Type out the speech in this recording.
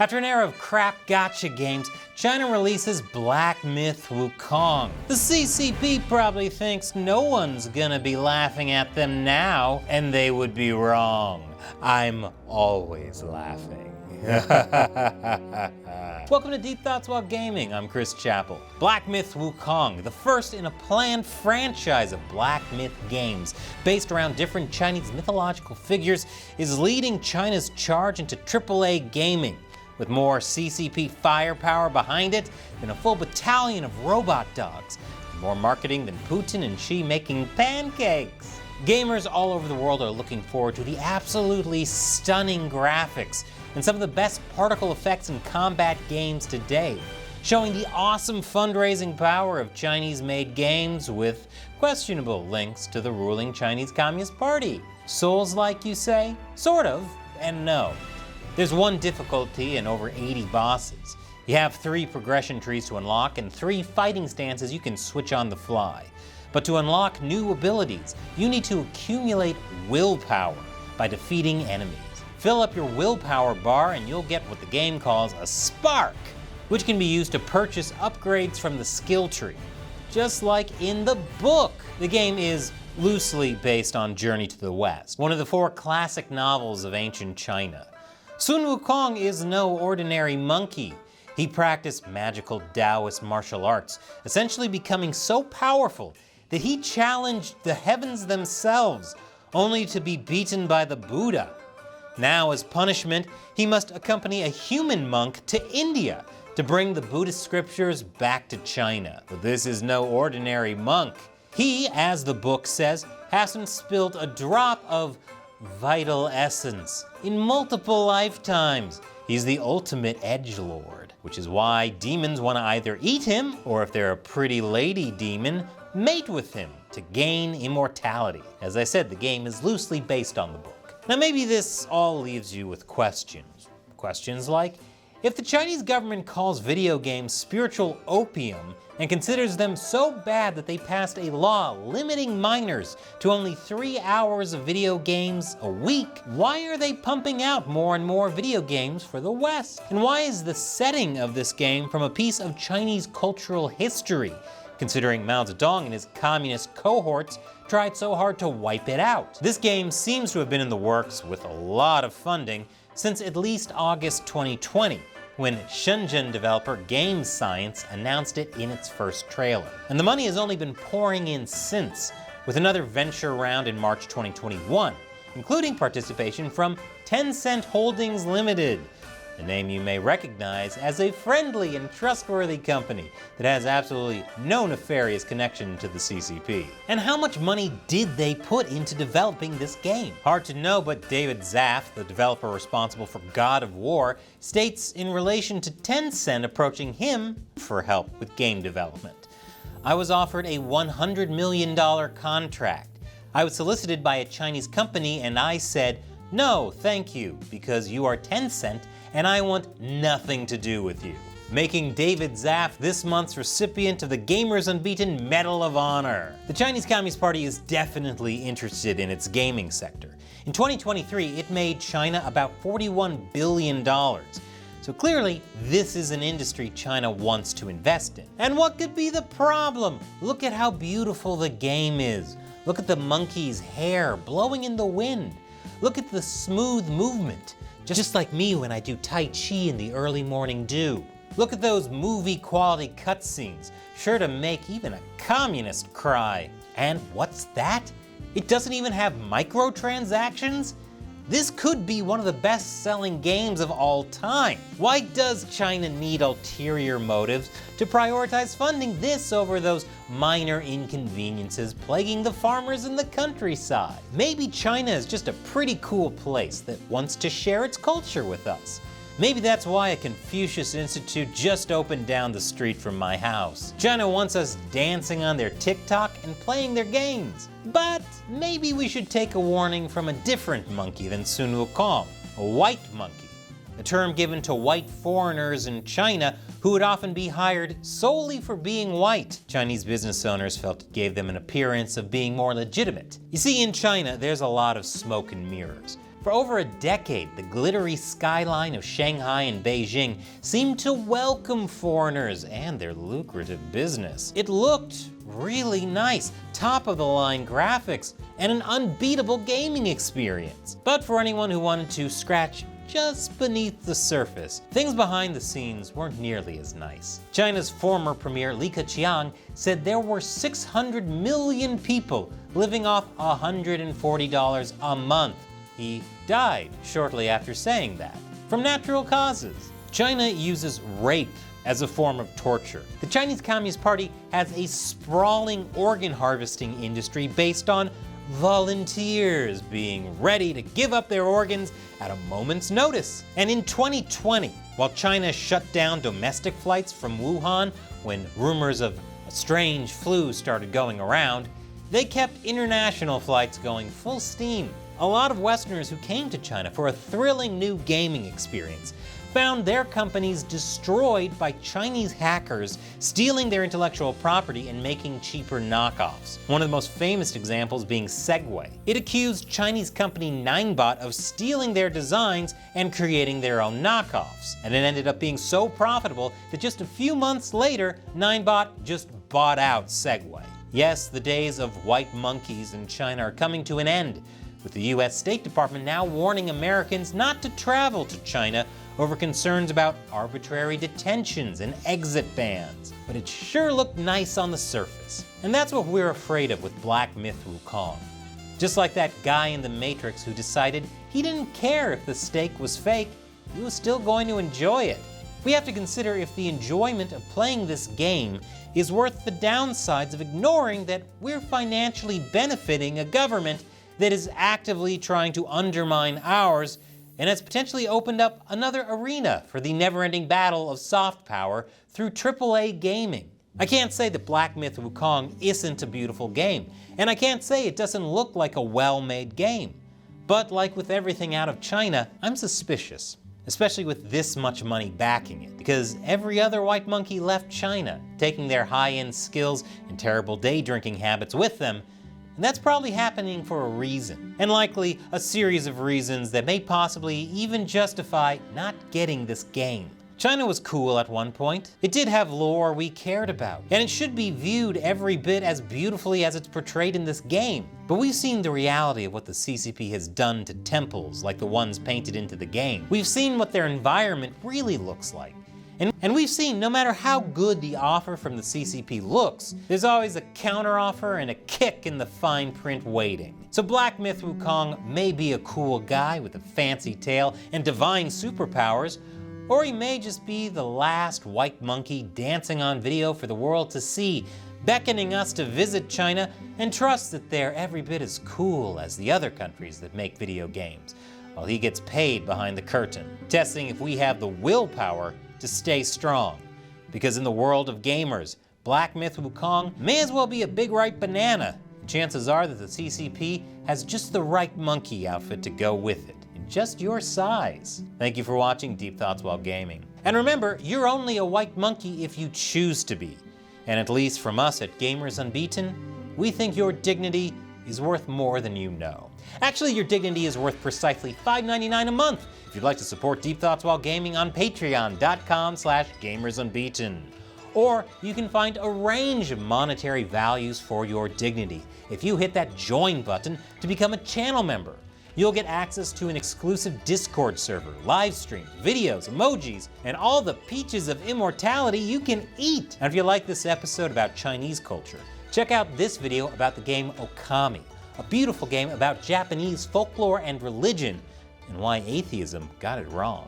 After an era of crap gotcha games, China releases Black Myth Wukong. The CCP probably thinks no one's gonna be laughing at them now, and they would be wrong. I'm always laughing. Welcome to Deep Thoughts While Gaming. I'm Chris Chappell. Black Myth Wukong, the first in a planned franchise of Black Myth games based around different Chinese mythological figures, is leading China's charge into AAA gaming, with more CCP firepower behind it than a full battalion of robot dogs, and more marketing than Putin and Xi making pancakes. Gamers all over the world are looking forward to the absolutely stunning graphics and some of the best particle effects in combat games today, showing the awesome fundraising power of Chinese-made games with questionable links to the ruling Chinese Communist Party. Souls-like, you say? Sort of, and no. There's one difficulty and over 80 bosses. You have 3 progression trees to unlock and 3 fighting stances you can switch on the fly. But to unlock new abilities, you need to accumulate willpower by defeating enemies. Fill up your willpower bar and you'll get what the game calls a spark, which can be used to purchase upgrades from the skill tree. Just like in the book. The game is loosely based on Journey to the West, one of the 4 classic novels of ancient China. Sun Wukong is no ordinary monkey. He practiced magical Taoist martial arts, essentially becoming so powerful that he challenged the heavens themselves, only to be beaten by the Buddha. Now, as punishment, he must accompany a human monk to India to bring the Buddhist scriptures back to China. But this is no ordinary monk. He, as the book says, hasn't spilled a drop of vital essence in multiple lifetimes. He's the ultimate edgelord, which is why demons want to either eat him, or if they're a pretty lady demon, mate with him to gain immortality. As I said, the game is loosely based on the book. Now maybe this all leaves you with questions. Questions like, if the Chinese government calls video games spiritual opium and considers them so bad that they passed a law limiting minors to only 3 hours of video games a week, why are they pumping out more and more video games for the West? And why is the setting of this game from a piece of Chinese cultural history, considering Mao Zedong and his communist cohorts tried so hard to wipe it out? This game seems to have been in the works with a lot of funding since at least August 2020, when Shenzhen developer Game Science announced it in its first trailer. And the money has only been pouring in since, with another venture round in March 2021, including participation from Tencent Holdings Limited, a name you may recognize as a friendly and trustworthy company that has absolutely no nefarious connection to the CCP. And how much money did they put into developing this game? Hard to know, but David Zaff, the developer responsible for God of War, states in relation to Tencent approaching him for help with game development. I was offered a $100 million contract. I was solicited by a Chinese company and I said, no, thank you, because you are Tencent and I want nothing to do with you. Making David Zaff this month's recipient of the Gamers Unbeaten Medal of Honor. The Chinese Communist Party is definitely interested in its gaming sector. In 2023, it made China about $41 billion. So clearly, this is an industry China wants to invest in. And what could be the problem? Look at how beautiful the game is. Look at the monkey's hair blowing in the wind. Look at the smooth movement, just like me when I do Tai Chi in the early morning dew. Look at those movie quality cutscenes, sure to make even a communist cry. And what's that? It doesn't even have microtransactions? This could be one of the best-selling games of all time. Why does China need ulterior motives to prioritize funding this over those minor inconveniences plaguing the farmers in the countryside? Maybe China is just a pretty cool place that wants to share its culture with us. Maybe that's why a Confucius Institute just opened down the street from my house. China wants us dancing on their TikTok and playing their games. But maybe we should take a warning from a different monkey than Sun Wukong, a white monkey, a term given to white foreigners in China who would often be hired solely for being white. Chinese business owners felt it gave them an appearance of being more legitimate. You see, in China, there's a lot of smoke and mirrors. For over a decade, the glittery skyline of Shanghai and Beijing seemed to welcome foreigners and their lucrative business. It looked really nice, top-of-the-line graphics, and an unbeatable gaming experience. But for anyone who wanted to scratch just beneath the surface, things behind the scenes weren't nearly as nice. China's former premier Li Keqiang said there were 600 million people living off $140 a month. He died shortly after saying that, from natural causes. China uses rape as a form of torture. The Chinese Communist Party has a sprawling organ harvesting industry based on volunteers being ready to give up their organs at a moment's notice. And in 2020, while China shut down domestic flights from Wuhan when rumors of a strange flu started going around, they kept international flights going full steam. A lot of Westerners who came to China for a thrilling new gaming experience found their companies destroyed by Chinese hackers stealing their intellectual property and making cheaper knockoffs. One of the most famous examples being Segway. It accused Chinese company Ninebot of stealing their designs and creating their own knockoffs. And it ended up being so profitable that just a few months later, Ninebot just bought out Segway. Yes, the days of white monkeys in China are coming to an end, with the US State Department now warning Americans not to travel to China over concerns about arbitrary detentions and exit bans. But it sure looked nice on the surface. And that's what we're afraid of with Black Myth Wukong. Just like that guy in The Matrix who decided he didn't care if the steak was fake, he was still going to enjoy it. We have to consider if the enjoyment of playing this game is worth the downsides of ignoring that we're financially benefiting a government that is actively trying to undermine ours and has potentially opened up another arena for the never-ending battle of soft power through AAA gaming. I can't say that Black Myth Wukong isn't a beautiful game, and I can't say it doesn't look like a well-made game. But like with everything out of China, I'm suspicious, especially with this much money backing it, because every other white monkey left China, taking their high-end skills and terrible day drinking habits with them. And that's probably happening for a reason, and likely a series of reasons that may possibly even justify not getting this game. China was cool at one point. It did have lore we cared about, and it should be viewed every bit as beautifully as it's portrayed in this game. But we've seen the reality of what the CCP has done to temples like the ones painted into the game. We've seen what their environment really looks like. And we've seen no matter how good the offer from the CCP looks, there's always a counteroffer and a kick in the fine print waiting. So Black Myth Wukong may be a cool guy with a fancy tail and divine superpowers, or he may just be the last white monkey dancing on video for the world to see, beckoning us to visit China and trust that they're every bit as cool as the other countries that make video games, while he gets paid behind the curtain, testing if we have the willpower to stay strong. Because in the world of gamers, Black Myth Wukong may as well be a big ripe banana. Chances are that the CCP has just the right monkey outfit to go with it, in just your size. Thank you for watching Deep Thoughts While Gaming. And remember, you're only a white monkey if you choose to be. And at least from us at Gamers Unbeaten, we think your dignity is worth more than you know. Actually, your dignity is worth precisely $5.99 a month if you'd like to support Deep Thoughts While Gaming on patreon.com/gamersunbeaten. Or you can find a range of monetary values for your dignity if you hit that join button to become a channel member. You'll get access to an exclusive Discord server, live streams, videos, emojis, and all the peaches of immortality you can eat. And if you like this episode about Chinese culture, check out this video about the game Okami, a beautiful game about Japanese folklore and religion, and why atheism got it wrong.